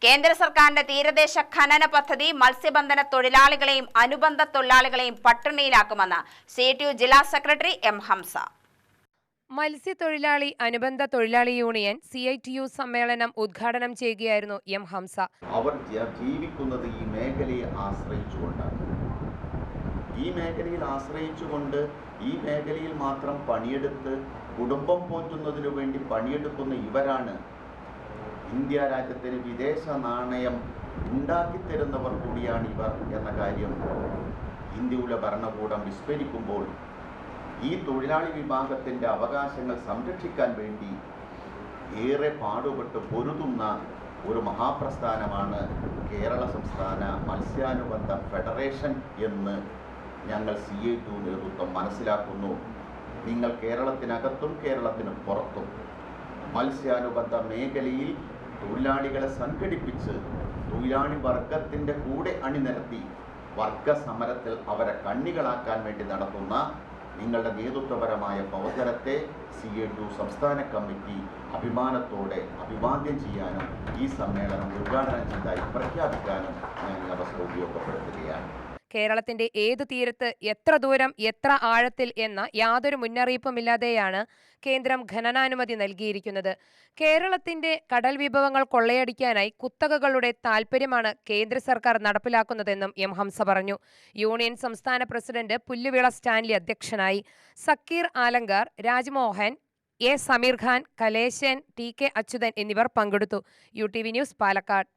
കേന്ദ്ര സർക്കാരിന്റെ തീരദേശ ഖനന പദ്ധതി മത്സ്യബന്ധന തൊഴിലാളികളെയും അനുബന്ധ തൊഴിലാളികളെയും പട്ടിണിയിലാക്കുമെന്ന് CITU ജില്ലാ സെക്രട്ടറി M. ഹംസ. മത്സ്യത്തൊഴിലാളി അനുബന്ധ തൊഴിലാളി യൂണിയൻ CITU സമ്മേളനം ഉദ്ഘാടനം ചെയ്യുകയായിരുന്നു M. ഹംസ. അവർ ജീവിക്കുന്നത് ഈ മേഖലയെ ആശ്രയിച്ചുകൊണ്ടാണ്. ഈ മേഖലയിൽ മാത്രം പണിയെടുത്ത് കുടുംബം പോറ്റുന്നതിനു വേണ്ടി പണിയെടുക്കുന്ന ഇവരാണ് ഇന്ത്യ രാജ്യത്തിന് വിദേശ നാണയം ഉണ്ടാക്കിത്തരുന്നവർ കൂടിയാണ് ഇവർ എന്ന കാര്യം ഇന്ത്യയിലെ ഭരണകൂടം വിസ്മരിക്കുമ്പോൾ ഈ തൊഴിലാളി വിഭാഗത്തിൻ്റെ അവകാശങ്ങൾ സംരക്ഷിക്കാൻ വേണ്ടി ഏറെ പാടുപെട്ട് പൊരുതുന്ന ഒരു മഹാപ്രസ്ഥാനമാണ് കേരള സംസ്ഥാന മത്സ്യാനുബന്ധ ഫെഡറേഷൻ എന്ന് ഞങ്ങൾ CITU നേതൃത്വം മനസ്സിലാക്കുന്നു. നിങ്ങൾ കേരളത്തിനകത്തും കേരളത്തിന് പുറത്തും മത്സ്യാനുബന്ധ മേഖലയിൽ തൊഴിലാളികളെ സംഘടിപ്പിച്ച് തൊഴിലാളി വർഗത്തിൻ്റെ കൂടെ അണിനിരത്തി വർഗ സമരത്തിൽ അവരെ കണ്ണികളാക്കാൻ വേണ്ടി നടത്തുന്ന നിങ്ങളുടെ നേതൃത്വപരമായ പ്രവർത്തനത്തെ CITU സംസ്ഥാന കമ്മിറ്റി അഭിമാനത്തോടെ അഭിവാദ്യം ചെയ്യാനും ഈ സമ്മേളനം ഉദ്ഘാടനം ചെയ്തതായി പ്രഖ്യാപിക്കാനും ഞാൻ ഈ അവസരം ഉപയോഗപ്പെടുത്തുകയാണ്. കേരളത്തിന്റെ ഏതു തീരത്ത് എത്ര ദൂരം എത്ര ആഴത്തിൽ എന്ന യാതൊരു മുന്നറിയിപ്പുമില്ലാതെയാണ് കേന്ദ്രം ഖനനാനുമതി നൽകിയിരിക്കുന്നത്. കേരളത്തിന്റെ കടൽ വിഭവങ്ങൾ കൊള്ളയടിക്കാനായി കുത്തകകളുടെ താൽപര്യമാണ് കേന്ദ്ര സർക്കാർ നടപ്പിലാക്കുന്നതെന്നും M. ഹംസ പറഞ്ഞു. യൂണിയൻ സംസ്ഥാന പ്രസിഡന്റ് പുല്ലുവിള സ്റ്റാൻലി അധ്യക്ഷനായി. സക്കീർ ആലങ്കാർ, രാജ്മോഹൻ, A. സമീർ ഖാൻ, കലേശൻ, TK അച്യുതൻ എന്നിവർ പങ്കെടുത്തു. UTV news, Palakkad.